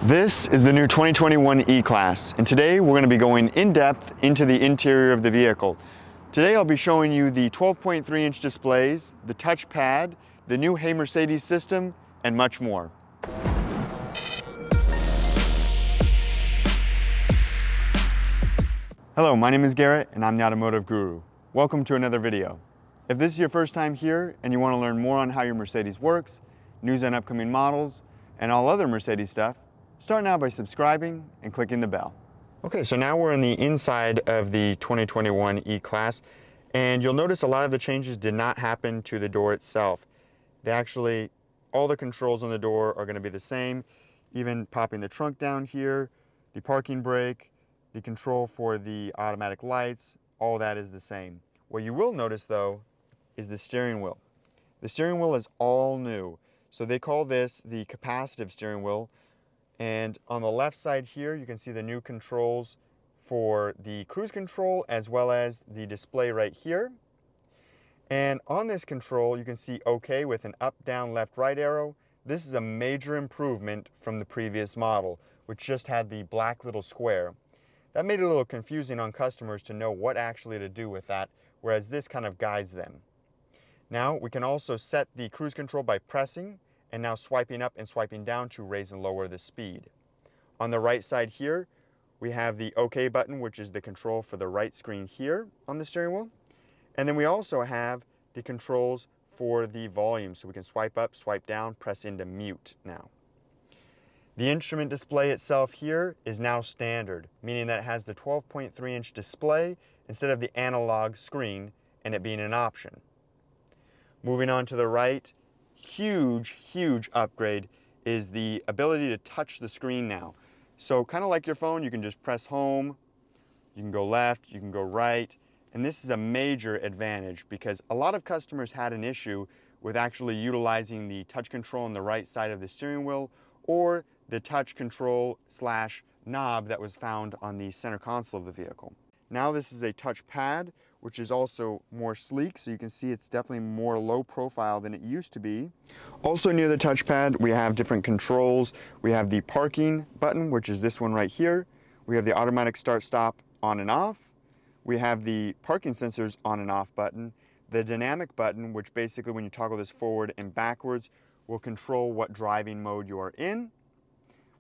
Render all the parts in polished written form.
This is the new 2021 E-Class, and today we're going to be going in depth into the interior of the vehicle. Today I'll be showing you the 12.3-inch displays, the touchpad, the new Hey Mercedes system, and much more. Hello, my name is Garrett and I'm the Automotive Guru. Welcome to another video. If this is your first time here and you want to learn more on how your Mercedes works, news on upcoming models, and all other Mercedes stuff, start now by subscribing and clicking the bell. Okay, so now we're in the inside of the 2021 E-Class, and you'll notice a lot of the changes did not happen to the door itself. All the controls on the door are going to be the same, even popping the trunk down here, the parking brake, the control for the automatic lights, all that is the same. What you will notice though is the steering wheel. The steering wheel is all new, so they call this the capacitive steering wheel. And on the left side here, you can see the new controls for the cruise control as well as the display right here. And on this control, you can see OK with an up, down, left, right arrow. This is a major improvement from the previous model, which just had the black little square. That made it a little confusing on customers to know what actually to do with that, whereas this kind of guides them. Now, we can also set the cruise control by pressing and now swiping up and swiping down to raise and lower the speed. On the right side here, we have the OK button, which is the control for the right screen here on the steering wheel. And then we also have the controls for the volume, so we can swipe up, swipe down, press into mute now. The instrument display itself here is now standard, meaning that it has the 12.3-inch display instead of the analog screen and it being an option. Moving on to the right, huge upgrade is the ability to touch the screen now. So kind of like your phone, you can just press home, you can go left, you can go right, and this is a major advantage because a lot of customers had an issue with actually utilizing the touch control on the right side of the steering wheel or the touch control / knob that was found on the center console of the vehicle. Now this is a touch pad, which is also more sleek, so you can see it's definitely more low profile than it used to be. Also near the touchpad, we have different controls. We have the parking button, which is this one right here. We have the automatic start-stop on and off. We have the parking sensors on and off button. The dynamic button, which basically when you toggle this forward and backwards, will control what driving mode you are in.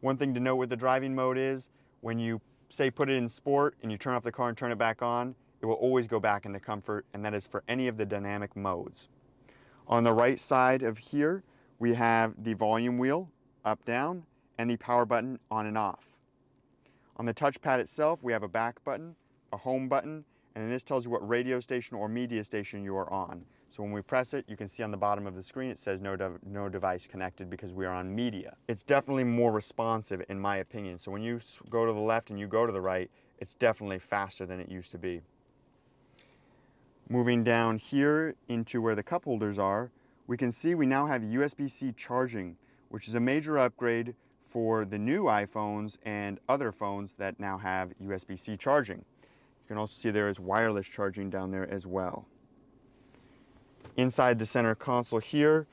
One thing to note with the driving mode is when you say put it in sport and you turn off the car and turn it back on, it will always go back into comfort, and that is for any of the dynamic modes. On the right side of here, we have the volume wheel, up, down, and the power button on and off. On the touchpad itself, we have a back button, a home button, and then this tells you what radio station or media station you are on. So when we press it, you can see on the bottom of the screen it says no device connected because we are on media. It's definitely more responsive in my opinion. So when you go to the left and you go to the right, it's definitely faster than it used to be. Moving down here into where the cup holders are, we can see we now have Usbc Charging, which is a major upgrade for the new iPhones and other phones that now have Usbc Charging. You can also see there is wireless charging down there as well. Inside the center console here,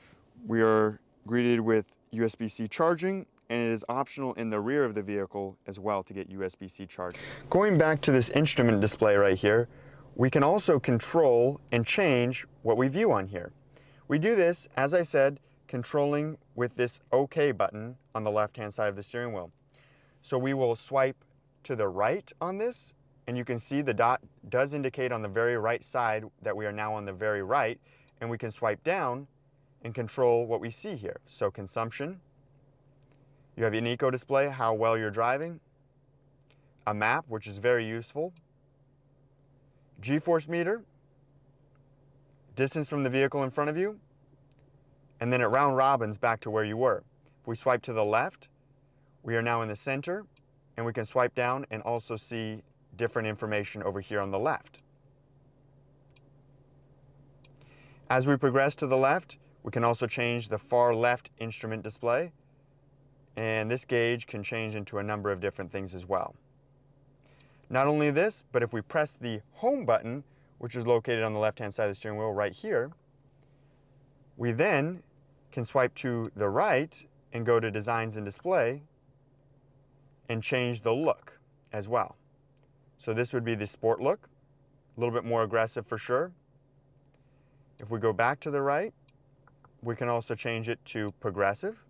we are greeted with Usbc Charging, and it is optional in the rear of the vehicle as well to get Usbc charging. Going back to this instrument display right here, we can also control and change what we view on here. We do this, as I said, controlling with this OK button on the left-hand side of the steering wheel. So we will swipe to the right on this, and you can see the dot does indicate on the very right side that we are now on the very right, and we can swipe down and control what we see here. So consumption, you have an eco display, how well you're driving, a map, which is very useful, G-force meter, distance from the vehicle in front of you, and then it round robins back to where you were. If we swipe to the left, we are now in the center, and we can swipe down and also see different information over here on the left. As we progress to the left, we can also change the far left instrument display, and this gauge can change into a number of different things as well. Not only this, but if we press the home button, which is located on the left-hand side of the steering wheel right here, we then can swipe to the right and go to Designs and Display, and change the look as well. So this would be the sport look, a little bit more aggressive for sure. If we go back to the right, we can also change it to progressive.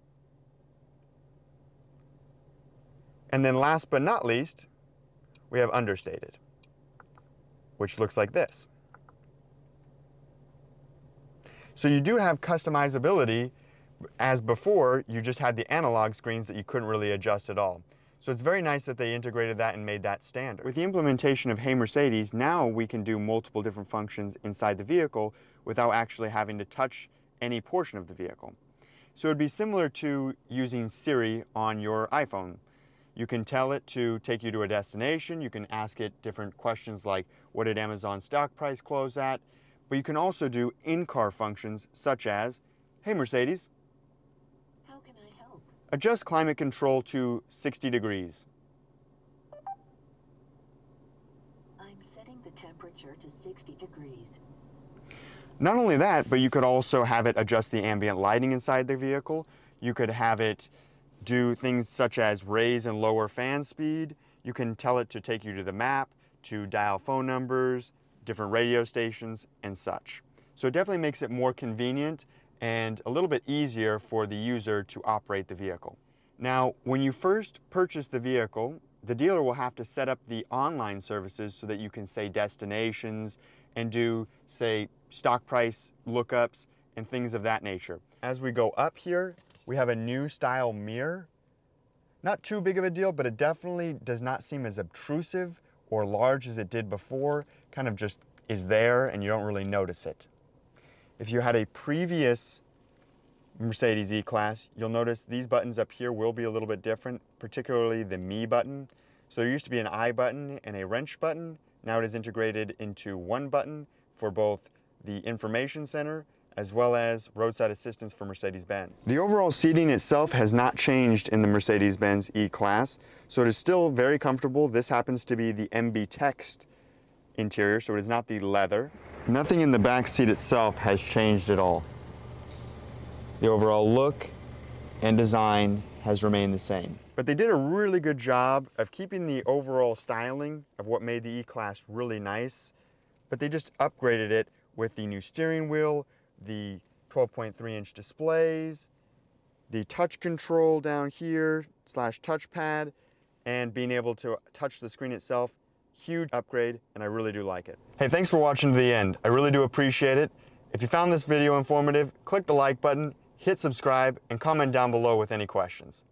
And then last but not least, we have understated, which looks like this. So you do have customizability. As before, you just had the analog screens that you couldn't really adjust at all. So it's very nice that they integrated that and made that standard. With the implementation of Hey Mercedes, now we can do multiple different functions inside the vehicle without actually having to touch any portion of the vehicle. So it'd be similar to using Siri on your iPhone. You can tell it to take you to a destination. You can ask it different questions like, what did Amazon stock price close at? But you can also do in-car functions such as, hey Mercedes, how can I help? Adjust climate control to 60 degrees. I'm setting the temperature to 60 degrees. Not only that, but you could also have it adjust the ambient lighting inside the vehicle. You could have it do things such as raise and lower fan speed. You can tell it to take you to the map, to dial phone numbers, different radio stations, and such. So it definitely makes it more convenient and a little bit easier for the user to operate the vehicle. Now, when you first purchase the vehicle, the dealer will have to set up the online services so that you can say destinations and do, say, stock price lookups and things of that nature. As we go up here, we have a new style mirror. Not too big of a deal, but it definitely does not seem as obtrusive or large as it did before. Kind of just is there and you don't really notice it. If you had a previous Mercedes E-Class, you'll notice these buttons up here will be a little bit different, particularly the Me button. So there used to be an I button and a wrench button. Now it is integrated into one button for both the information center as well as roadside assistance for Mercedes-Benz. The overall seating itself has not changed in the Mercedes-Benz E-Class, so it is still very comfortable. This happens to be the MB Text interior, so it is not the leather. Nothing in the back seat itself has changed at all. The overall look and design has remained the same. But they did a really good job of keeping the overall styling of what made the E-Class really nice, but they just upgraded it with the new steering wheel, the 12.3-inch displays, the touch control down here / touchpad, and being able to touch the screen itself. Huge upgrade, and I really do like it. Hey, thanks for watching to the end. I really do appreciate it. If you found this video informative, click the like button, hit subscribe, and comment down below with any questions.